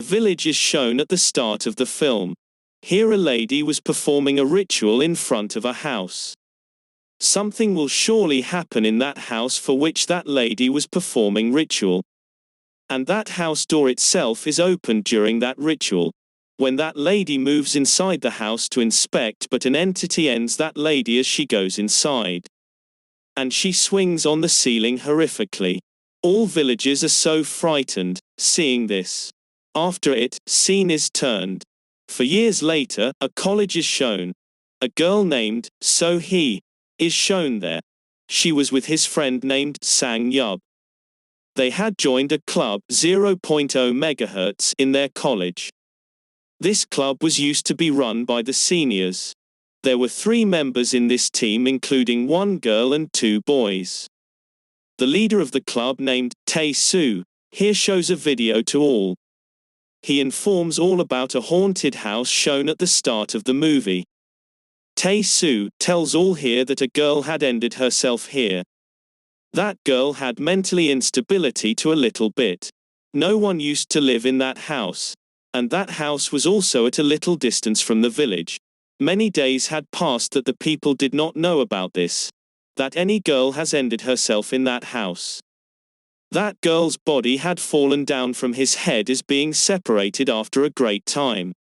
village is shown at the start of the film. Here a lady was performing a ritual in front of a house. Something will surely happen in that house for which that lady was performing ritual. And that house door itself is opened during that ritual. When that lady moves inside the house to inspect, but an entity ends that lady as she goes inside. And she swings on the ceiling horrifically. All villagers are so frightened, seeing this. After it, scene is turned. For years later, a college is shown. A girl named So Hee is shown there. She was with his friend named Sang Yub. They had joined a club 0.0 MHz in their college. This club was used to be run by the seniors. There were 3 members in this team, including 1 girl and 2 boys. The leader of the club, named Tae-soo, here shows a video to all. He informs all about a haunted house shown at the start of the movie. Tae-soo tells all here that a girl had ended herself here. That girl had mentally instability to a little bit. No one used to live in that house. And that house was also at a little distance from the village. Many days had passed that the people did not know about this. That any girl has ended herself in that house. That girl's body had fallen down from his head as being separated after a great time.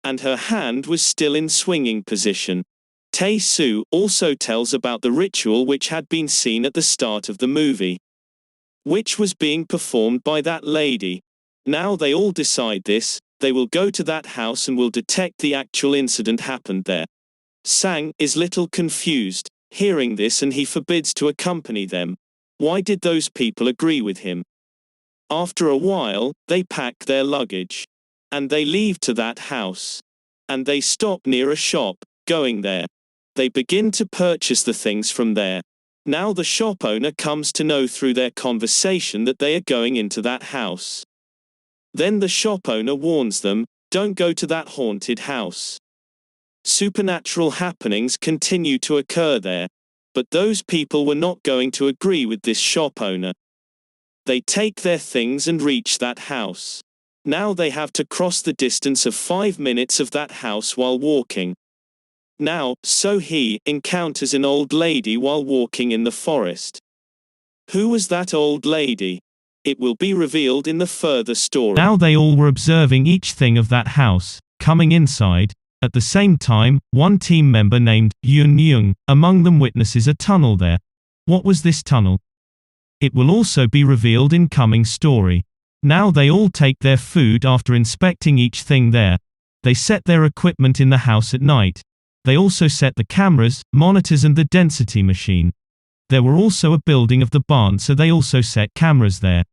And her hand was still in swinging position. Tae-soo also tells about the ritual which had been seen at the start of the movie, which was being performed by that lady. Now they all decide this, they will go to that house and will detect the actual incident happened there. Sang is little confused, hearing this, and he forbids to accompany them. Why did those people agree with him? After a while, they pack their luggage. And they leave to that house. And they stop near a shop, going there. They begin to purchase the things from there. Now the shop owner comes to know through their conversation that they are going into that house. Then the shop owner warns them, don't go to that haunted house. Supernatural happenings continue to occur there. But those people were not going to agree with this shop owner. They take their things and reach that house. Now they have to cross the distance of 5 minutes of that house while walking. Now, So Hee encounters an old lady while walking in the forest. Who was that old lady? It will be revealed in the further story. Now they all were observing each thing of that house, coming inside. At the same time, one team member named Yeon Jung, among them, witnesses a tunnel there. What was this tunnel? It will also be revealed in coming story. Now they all take their food after inspecting each thing there. They set their equipment in the house at night. They also set the cameras, monitors and the density machine. There were also a building of the barn, so they also set cameras there.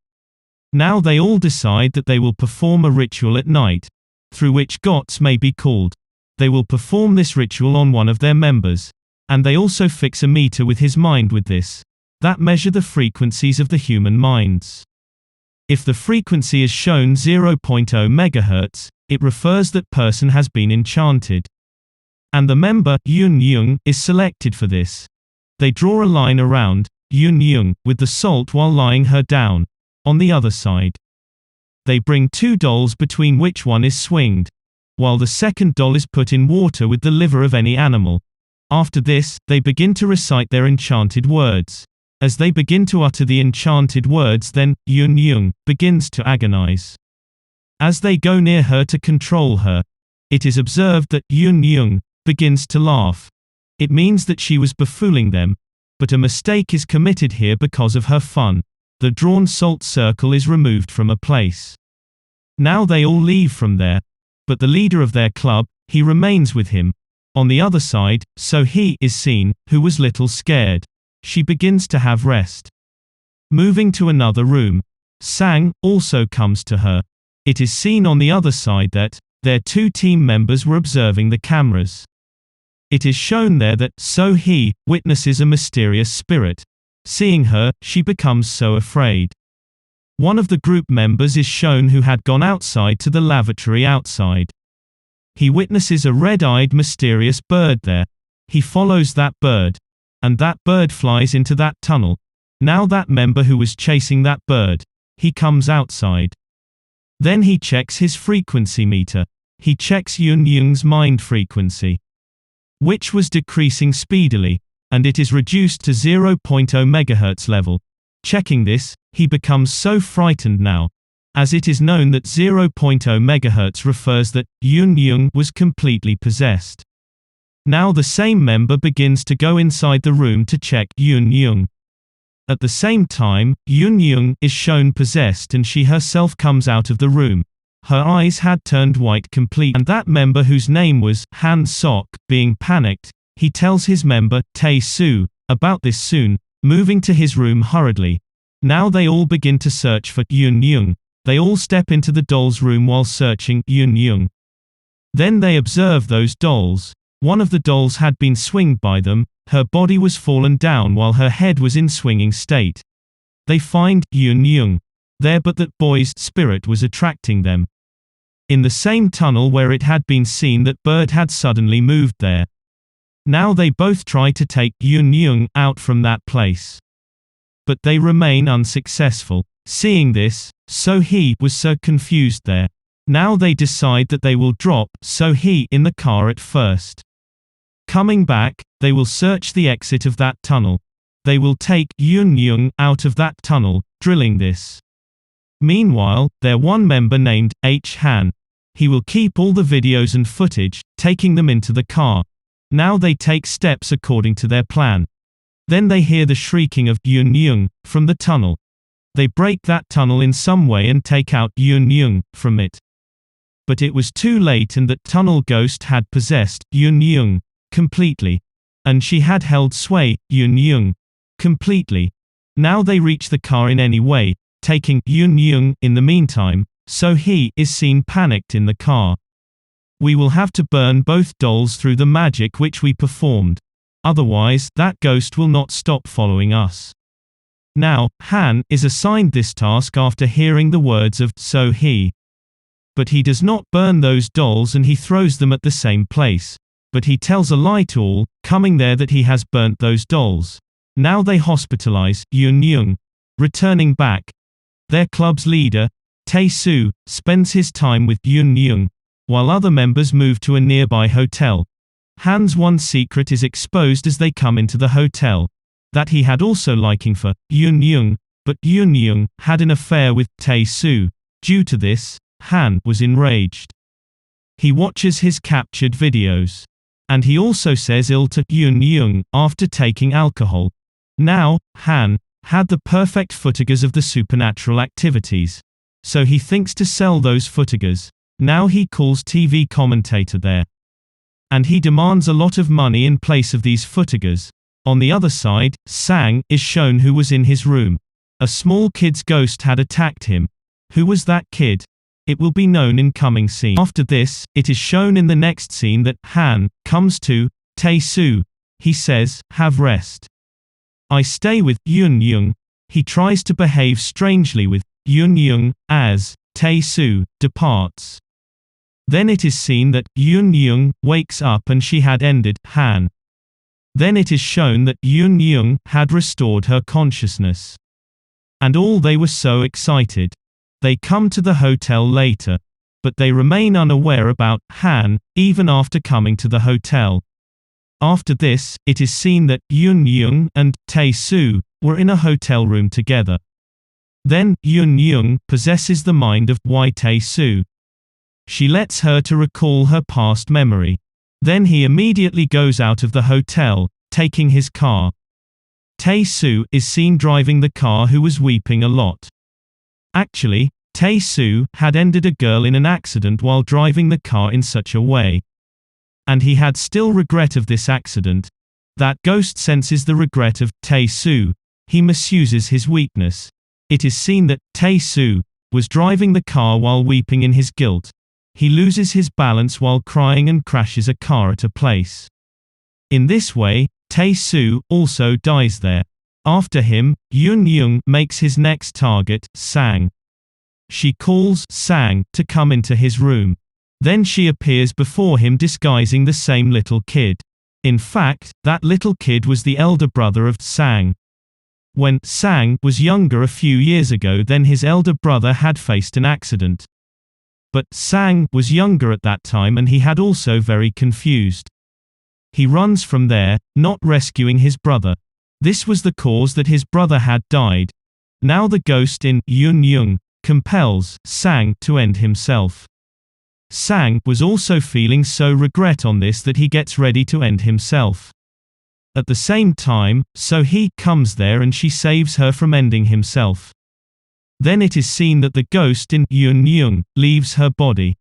Now they all decide that they will perform a ritual at night, through which gods may be called. They will perform this ritual on one of their members. And they also fix a meter with his mind with this, that measure the frequencies of the human minds. If the frequency is shown 0.0 MHz, it refers that person has been enchanted. And the member, Yeon Jung, is selected for this. They draw a line around Yeon Jung with the salt while lying her down. On the other side, they bring 2 dolls between which one is swinged, while the second doll is put in water with the liver of any animal. After this, they begin to recite their enchanted words. As they begin to utter the enchanted words, then Yeon Jung begins to agonize. As they go near her to control her, it is observed that Yeon Jung begins to laugh. It means that she was befooling them, but a mistake is committed here because of her fun. The drawn salt circle is removed from a place. Now they all leave from there, but the leader of their club, he remains with him. On the other side, So Hee is seen, who was little scared. She begins to have rest. Moving to another room, Sang also comes to her. It is seen on the other side that their 2 team members were observing the cameras. It is shown there that So Hee witnesses a mysterious spirit. Seeing her, she becomes so afraid. One of the group members is shown who had gone outside to the lavatory outside. He witnesses a red-eyed mysterious bird there. He follows that bird. And that bird flies into that tunnel. Now that member who was chasing that bird, he comes outside. Then he checks his frequency meter. He checks Yeon Jung's mind frequency, which was decreasing speedily, and it is reduced to 0.0 MHz level. Checking this, he becomes so frightened now, as it is known that 0.0 MHz refers that Yeon Jung was completely possessed. Now the same member begins to go inside the room to check Yeon Jung. At the same time, Yeon Jung is shown possessed and she herself comes out of the room. Her eyes had turned white completely, and that member whose name was Han Sok, being panicked, he tells his member, Tae-soo, about this soon, moving to his room hurriedly. Now they all begin to search for Yeon Jung. They all step into the doll's room while searching Yeon Jung. Then they observe those dolls. One of the dolls had been swinged by them, her body was fallen down while her head was in swinging state. They find Yeon Jung there, but that boy's spirit was attracting them. In the same tunnel where it had been seen that bird had suddenly moved there. Now they both try to take Yeon Jung out from that place, but they remain unsuccessful. Seeing this, So-hee was so confused there. Now they decide that they will drop So-hee in the car at first. Coming back, they will search the exit of that tunnel. They will take Yeon Jung out of that tunnel, drilling this. Meanwhile, their one member named H. Han. He will keep all the videos and footage, taking them into the car. Now they take steps according to their plan. Then they hear the shrieking of Yeon Jung from the tunnel. They break that tunnel in some way and take out Yeon Jung from it. But it was too late, and that tunnel ghost had possessed Yeon Jung completely. And she had held sway Yeon Jung completely. Now they reach the car in any way, taking Yeon Jung. In the meantime, So-hee is seen panicked in the car. We will have to burn both dolls through the magic which we performed. Otherwise, that ghost will not stop following us. Now, Han is assigned this task after hearing the words of So-hee. But he does not burn those dolls and he throws them at the same place. But he tells a lie to all coming there that he has burnt those dolls. Now they hospitalize Yeon Jung. Returning back, their club's leader, Tae-soo, spends his time with Yeon Jung, while other members move to a nearby hotel. Han's one secret is exposed as they come into the hotel, that he had also liking for Yeon Jung, but Yeon Jung had an affair with Tae-soo. Due to this, Han was enraged. He watches his captured videos. And he also says ill to Yeon Jung after taking alcohol. Now, Han had the perfect footages of the supernatural activities. So he thinks to sell those footages. Now he calls TV commentator there. And he demands a lot of money in place of these footages. On the other side, Sang is shown who was in his room. A small kid's ghost had attacked him. Who was that kid? It will be known in coming scene. After this, it is shown in the next scene that Han comes to Tae-soo. He says, "Have rest. I stay with Yeon Jung." He tries to behave strangely with Yeon Jung as Tae-soo departs. Then it is seen that Yeon Jung wakes up and she had ended Han. Then it is shown that Yeon Jung had restored her consciousness. And all they were so excited. They come to the hotel later. But they remain unaware about Han, even after coming to the hotel. After this, it is seen that Yeon Jung and Tae-soo were in a hotel room together. Then, Yeon Jung possesses the mind of Tae-soo. She lets her to recall her past memory. Then he immediately goes out of the hotel, taking his car. Tae-soo is seen driving the car who was weeping a lot. Actually, Tae-soo had ended a girl in an accident while driving the car in such a way. And he had still regret of this accident. That ghost senses the regret of Tae-soo. He misuses his weakness. It is seen that Tae-soo was driving the car while weeping in his guilt. He loses his balance while crying and crashes a car at a place. In this way, Tae-soo also dies there. After him, Yeon Jung makes his next target, Sang. She calls Sang to come into his room. Then she appears before him disguising the same little kid. In fact, that little kid was the elder brother of Sang. When Sang was younger a few years ago, then his elder brother had faced an accident. But Sang was younger at that time and he had also very confused. He runs from there, not rescuing his brother. This was the cause that his brother had died. Now the ghost in Yeon Jung compels Sang to end himself. Sang was also feeling so regret on this that he gets ready to end himself. At the same time, So Hee comes there and she saves her from ending himself. Then it is seen that the ghost in Yeon Jung leaves her body.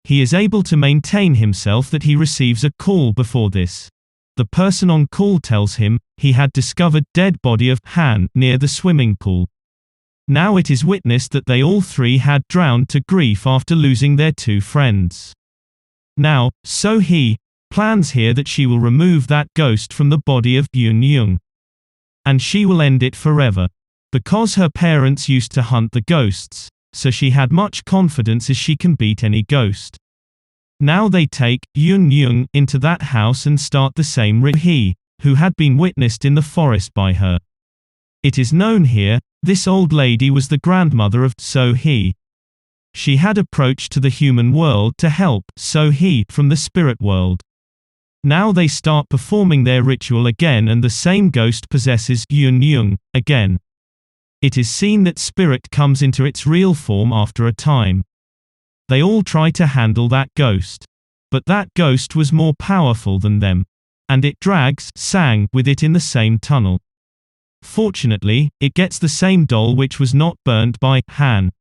He is able to maintain himself that he receives a call before this. The person on call tells him he had discovered dead body of Han near the swimming pool. Now it is witnessed that they all three had drowned to grief after losing their two friends. Now, So Hee plans here that she will remove that ghost from the body of Yeon Jung. And she will end it forever. Because her parents used to hunt the ghosts, so she had much confidence as she can beat any ghost. Now they take Yeon Jung into that house and start the same ritual, who had been witnessed in the forest by her. It is known here, this old lady was the grandmother of So Hee. She had approached to the human world to help So Hee from the spirit world. Now they start performing their ritual again and the same ghost possesses Yeon Jung again. It is seen that spirit comes into its real form after a time. They all try to handle that ghost. But that ghost was more powerful than them. And it drags Sang with it in the same tunnel. Fortunately, it gets the same doll which was not burnt by Han.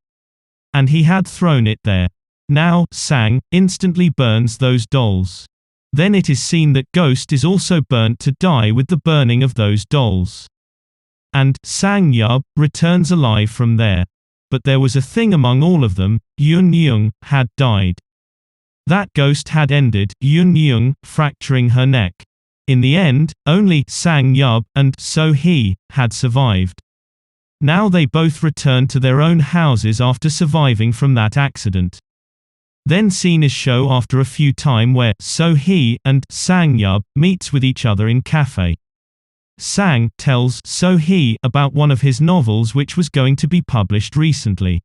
And he had thrown it there. Now, Sang instantly burns those dolls. Then it is seen that ghost is also burnt to die with the burning of those dolls. And Sang Yub returns alive from there. But there was a thing among all of them, Yeon Jung had died. That ghost had ended Yeon Jung fracturing her neck. In the end, only Sang Yub and So Hee had survived. Now they both return to their own houses after surviving from that accident. Then scene is show after a few time where So Hee and Sang Yub meets with each other in cafe. Sang tells So Hee about one of his novels which was going to be published recently.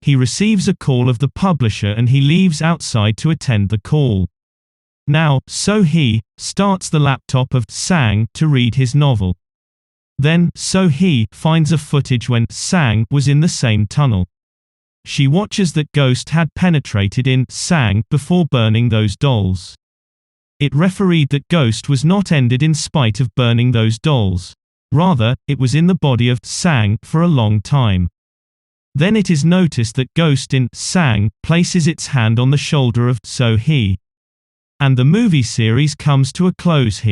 He receives a call of the publisher and he leaves outside to attend the call. Now, So Hee starts the laptop of Sang to read his novel. Then, So Hee finds a footage when Sang was in the same tunnel. She watches that ghost had penetrated in Sang before burning those dolls. It refereed that ghost was not ended in spite of burning those dolls. Rather, it was in the body of Sang for a long time. Then it is noticed that ghost in Sang places its hand on the shoulder of So Hee. And the movie series comes to a close here.